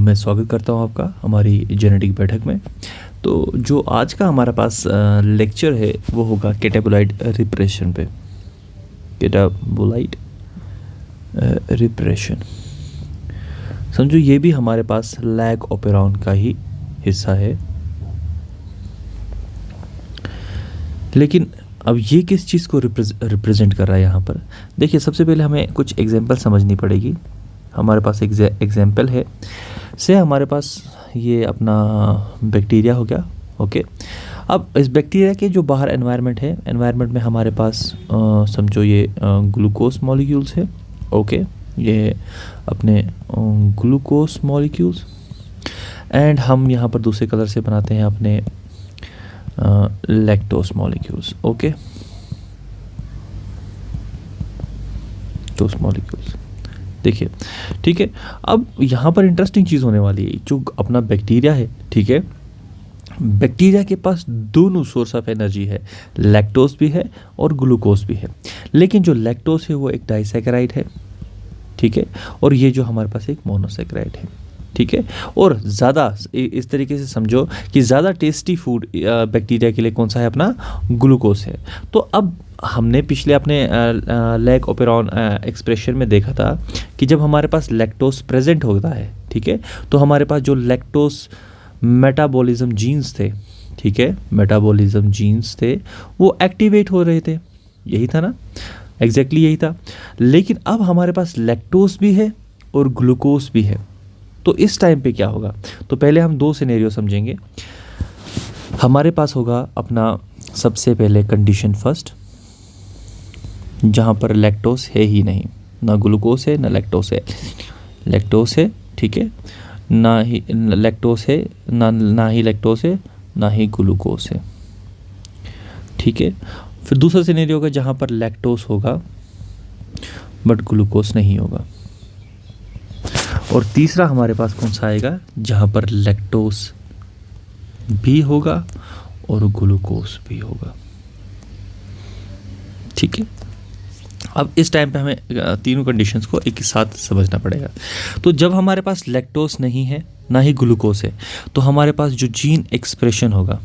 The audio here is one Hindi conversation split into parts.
मैं स्वागत करता हूं आपका हमारी जेनेटिक बैठक में। तो जो आज का हमारा पास लेक्चर है वो होगा कैटाबोलाइट रिप्रेशन पे। कैटाबोलाइट रिप्रेशन, समझो ये भी हमारे पास लैक ओपेरॉन का ही हिस्सा है। लेकिन अब ये किस चीज़ को रिप्रेजेंट कर रहा है यहाँ पर? देखिए, सबसे पहले हमें कुछ एग्जांपल समझनी पड़ेगी। हमारे पास एक एग्जांपल है से हमारे पास ये अपना बैक्टीरिया हो गया। ओके, अब इस बैक्टीरिया के जो बाहर एनवायरनमेंट है, एनवायरनमेंट में हमारे पास समझो ये ग्लूकोज मॉलिक्यूल्स है। ओके, ये अपने ग्लूकोज मॉलिक्यूल्स, एंड हम यहाँ पर दूसरे कलर से बनाते हैं अपने lactose molecules. Okay, lactose molecules, देखिए, ठीक है। अब यहाँ पर इंटरेस्टिंग चीज़ होने वाली है। जो अपना बैक्टीरिया है, ठीक है, बैक्टीरिया के पास दोनों सोर्स ऑफ एनर्जी है, लैक्टोज भी है और ग्लूकोज भी है। लेकिन जो लैक्टोज है वो एक डाइसैकेराइड है, ठीक है, और ये जो हमारे पास एक मोनोसैकेराइड है, ठीक है। और ज़्यादा इस तरीके से समझो कि ज़्यादा टेस्टी फूड बैक्टीरिया के लिए कौन सा है? अपना ग्लूकोज है। तो अब हमने पिछले अपने लैक ओपेरॉन एक्सप्रेशन में देखा था कि जब हमारे पास लैक्टोज प्रेजेंट होता है, ठीक है, तो हमारे पास जो लैक्टोज मेटाबॉलिज्म जीन्स थे, ठीक है, मेटाबॉलिज्म जीन्स थे, वो एक्टिवेट हो रहे थे। यही था ना? एग्जैक्टली यही था। लेकिन अब हमारे पास लैक्टोज भी है और ग्लूकोज भी है। तो इस टाइम पे क्या होगा? तो पहले हम दो सिनेरियो समझेंगे। हमारे पास होगा अपना सबसे पहले कंडीशन फर्स्ट, जहाँ पर लैक्टोज है ही नहीं, ना ग्लूकोज है ना लैक्टोज है। लैक्टोज है, ठीक है, ना ही लैक्टोज है, ना ही लैक्टोज है, ना ही ग्लूकोज है, ठीक है। फिर दूसरा सिनेरियो होगा जहाँ पर लैक्टोज होगा बट ग्लूकोज नहीं होगा। और तीसरा हमारे पास कौन सा आएगा? जहाँ पर लैक्टोज भी होगा और ग्लूकोज भी होगा, ठीक है। अब इस टाइम पे हमें तीनों कंडीशंस को एक साथ समझना पड़ेगा। तो जब हमारे पास लैक्टोज नहीं है ना ही ग्लूकोज है, तो हमारे पास जो जीन एक्सप्रेशन होगा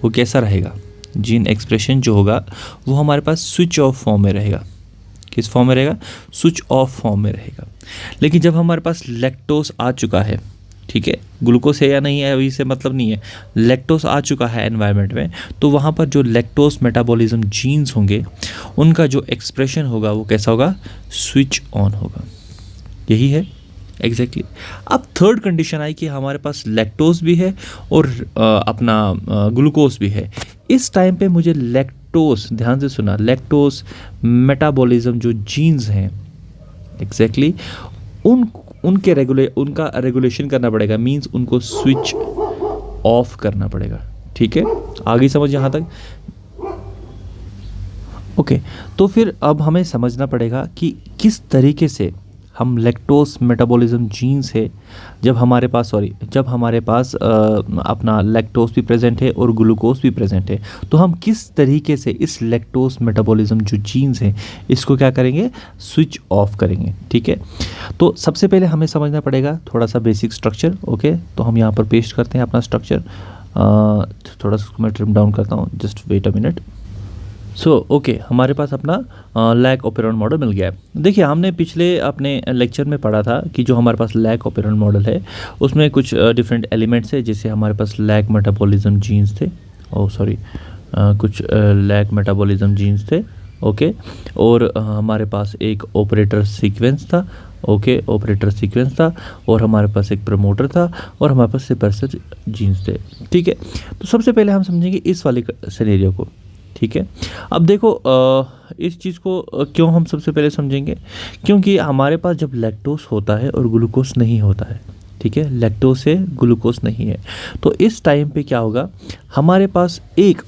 वो कैसा रहेगा? जीन एक्सप्रेशन जो होगा वो हमारे पास स्विच ऑफ फॉर्म में रहेगा। किस फॉर्म में रहेगा? स्विच ऑफ फॉर्म में रहेगा। लेकिन जब हमारे पास लैक्टोज आ चुका है, ठीक है, ग्लूकोज है या नहीं है अभी से मतलब नहीं है, लैक्टोज आ चुका है एनवायरनमेंट में, तो वहाँ पर जो लैक्टोज मेटाबॉलिज्म जीन्स होंगे उनका जो एक्सप्रेशन होगा वो कैसा होगा? स्विच ऑन होगा। यही है एग्जैक्टली। अब थर्ड कंडीशन आई कि हमारे पास लैक्टोज भी है और अपना ग्लूकोज भी है। इस टाइम पे मुझे लैक्टोज, ध्यान से सुना, लैक्टोज मेटाबॉलिज्म जो जीन्स हैं एग्जैक्टली उनका रेगुलेशन करना पड़ेगा, मींस उनको स्विच ऑफ करना पड़ेगा, ठीक है। आगे समझ यहाँ तक? ओके, तो फिर अब हमें समझना पड़ेगा कि किस तरीके से हम लैक्टोज मेटाबॉलिज्म जीन्स है, जब हमारे पास अपना लैक्टोज भी प्रेजेंट है और ग्लूकोज भी प्रेजेंट है, तो हम किस तरीके से इस लैक्टोज मेटाबॉलिज्म जो जीन्स है इसको क्या करेंगे? स्विच ऑफ करेंगे, ठीक है। तो सबसे पहले हमें समझना पड़ेगा थोड़ा सा बेसिक स्ट्रक्चर। ओके, तो हम यहाँ पर पेस्ट करते हैं अपना स्ट्रक्चर। थोड़ा सा मैं ट्रिम डाउन करता हूँ, just wait a minute. Okay, हमारे पास अपना लैक ओपेरॉन मॉडल मिल गया है। देखिए, हमने पिछले अपने लेक्चर में पढ़ा था कि जो हमारे पास लैक ओपेरॉन मॉडल है उसमें कुछ डिफरेंट एलिमेंट्स है, जैसे हमारे पास लैक मेटाबॉलिज्म जीन्स थे, कुछ लैक मेटाबॉलिज्म जीन्स थे। ओके, और हमारे पास एक ऑपरेटर सीक्वेंस था। ओके, ऑपरेटर सीक्वेंस था, और हमारे पास एक प्रमोटर था, और हमारे पास सिप्रेसर जीन्स थे, ठीक है। तो सबसे पहले हम समझेंगे इस वाले सिनेरियो को, ठीक है। अब देखो, इस चीज़ को क्यों हम सबसे पहले समझेंगे? क्योंकि हमारे पास जब लैक्टोज होता है और ग्लूकोज नहीं होता है, ठीक है, लैक्टोज से ग्लूकोज नहीं है, तो इस टाइम पे क्या होगा? हमारे पास एक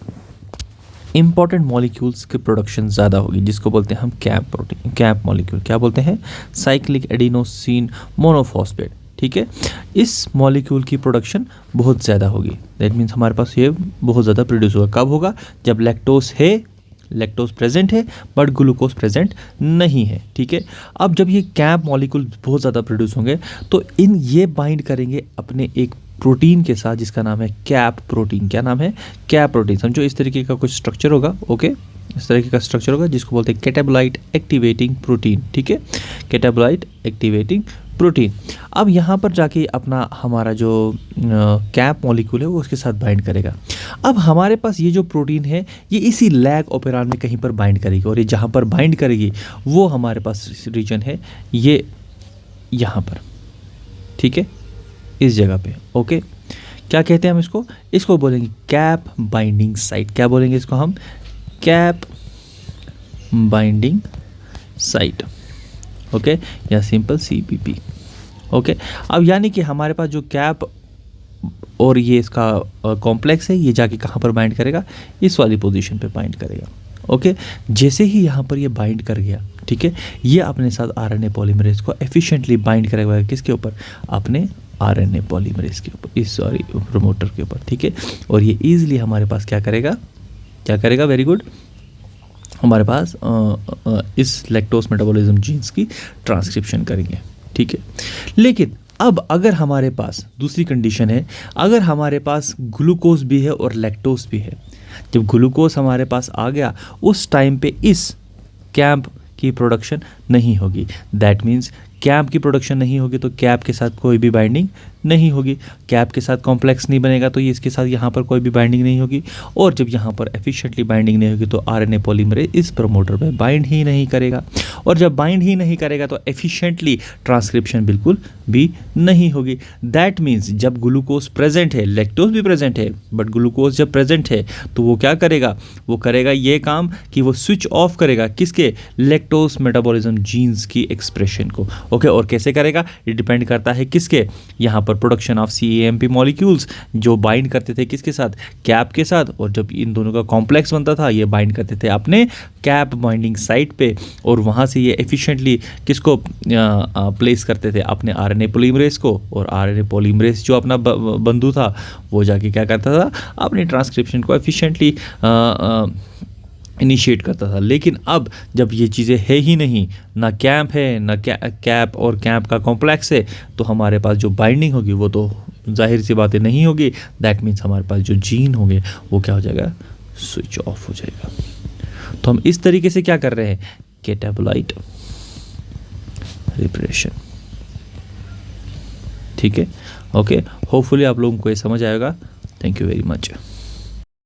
इम्पॉर्टेंट मॉलिक्यूल्स की प्रोडक्शन ज़्यादा होगी, जिसको बोलते हैं हम कैप मॉलिक्यूल। क्या बोलते हैं? साइक्लिक एडिनोसिन मोनोफॉस्फेट, ठीक है। इस मॉलिक्यूल की प्रोडक्शन बहुत ज़्यादा होगी। दैट मीन्स हमारे पास ये बहुत ज़्यादा प्रोड्यूस होगा। कब होगा? जब लैक्टोज है लैक्टोज प्रेजेंट है बट ग्लूकोज प्रेजेंट नहीं है, ठीक है। अब जब ये कैप मॉलिक्यूल बहुत ज़्यादा प्रोड्यूस होंगे तो ये बाइंड करेंगे अपने एक प्रोटीन के साथ जिसका नाम है कैप प्रोटीन। क्या नाम है? Cap protein. समझो इस तरीके का कुछ स्ट्रक्चर होगा, ओके, इस तरीके का स्ट्रक्चर होगा जिसको बोलते हैं कैटाबोलाइट एक्टिवेटिंग प्रोटीन, ठीक है, कैटाबोलाइट एक्टिवेटिंग प्रोटीन। अब यहाँ पर जाके अपना हमारा जो कैप मॉलिक्यूल है वो उसके साथ बाइंड करेगा। अब हमारे पास ये जो प्रोटीन है ये इसी लैग ओपेरॉन में कहीं पर बाइंड करेगी और ये जहाँ पर बाइंड करेगी वो हमारे पास रीजन है ये यहाँ पर, ठीक है, इस जगह पे, ओके। क्या कहते हैं हम इसको? इसको बोलेंगे कैप बाइंडिंग साइट। क्या बोलेंगे इसको हम? कैप बाइंडिंग साइट, ओके, या सिंपल CBP, ओके। अब यानी कि हमारे पास जो कैप और ये इसका कॉम्प्लेक्स है ये जाके कहाँ पर बाइंड करेगा? इस वाली पोजीशन पे बाइंड करेगा, ओके। जैसे ही यहाँ पर ये बाइंड कर गया, ठीक है, ये अपने साथ RNA पॉलीमरेज को एफिशिएंटली बाइंड करेगा। किसके ऊपर? अपने RNA पॉलीमरेज के ऊपर, इस प्रमोटर के ऊपर, ठीक है। और ये ईजिली हमारे पास क्या करेगा? क्या करेगा? वेरी गुड, हमारे पास इस लैक्टोज मेटाबॉलिज्म जीन्स की ट्रांसक्रिप्शन करेंगे, ठीक है। लेकिन अब अगर हमारे पास दूसरी कंडीशन है, अगर हमारे पास ग्लूकोज भी है और लैक्टोज भी है, जब ग्लूकोज हमारे पास आ गया उस टाइम पे इस कैप की प्रोडक्शन नहीं होगी। दैट मीन्स कैप की प्रोडक्शन नहीं होगी तो कैप के साथ कोई भी बाइंडिंग नहीं होगी, कैप के साथ कॉम्प्लेक्स नहीं बनेगा तो ये इसके साथ यहाँ पर कोई भी बाइंडिंग नहीं होगी। और जब यहाँ पर एफिशिएंटली बाइंडिंग नहीं होगी तो RNA पॉलीमरेज इस प्रमोटर पे बाइंड ही नहीं करेगा, और जब बाइंड ही नहीं करेगा तो एफिशिएंटली ट्रांसक्रिप्शन बिल्कुल भी नहीं होगी। दैट मीन्स जब ग्लूकोज प्रेजेंट है, लैक्टोज भी प्रेजेंट है, बट ग्लूकोज जब प्रेजेंट है तो वो क्या करेगा? वो करेगा ये काम कि वो स्विच ऑफ करेगा किसके? लैक्टोज मेटाबॉलिज्म जीन्स की एक्सप्रेशन को, ओके। और कैसे करेगा? ये डिपेंड करता है किसके? यहाँ पर प्रोडक्शन ऑफ CAMP मॉलिक्यूल्स जो बाइंड करते थे किसके साथ? कैप के साथ। और जब इन दोनों का कॉम्प्लेक्स बनता था ये बाइंड करते थे अपने कैप बाइंडिंग साइट पे, और वहाँ से ये एफिशिएंटली किसको प्लेस करते थे? अपने RNA पॉलीमरेज को। और RNA पॉलीमरेज जो अपना बंधु था वो जाके क्या करता था? अपनी ट्रांसक्रिप्शन को एफिशिएंटली इनिशिएट करता था। लेकिन अब जब ये चीज़ें है ही नहीं, ना कैप है ना कैप और कैप का कॉम्प्लेक्स है, तो हमारे पास जो बाइंडिंग होगी वो तो जाहिर सी बातें नहीं होगी। दैट मीन्स हमारे पास जो जीन होंगे वो क्या हो जाएगा? स्विच ऑफ हो जाएगा। तो हम इस तरीके से क्या कर रहे हैं? कैटाबोलाइट रिप्रेशन, ठीक है, ओके। होपफुली आप लोगों को ये समझ आएगा। Thank you very much.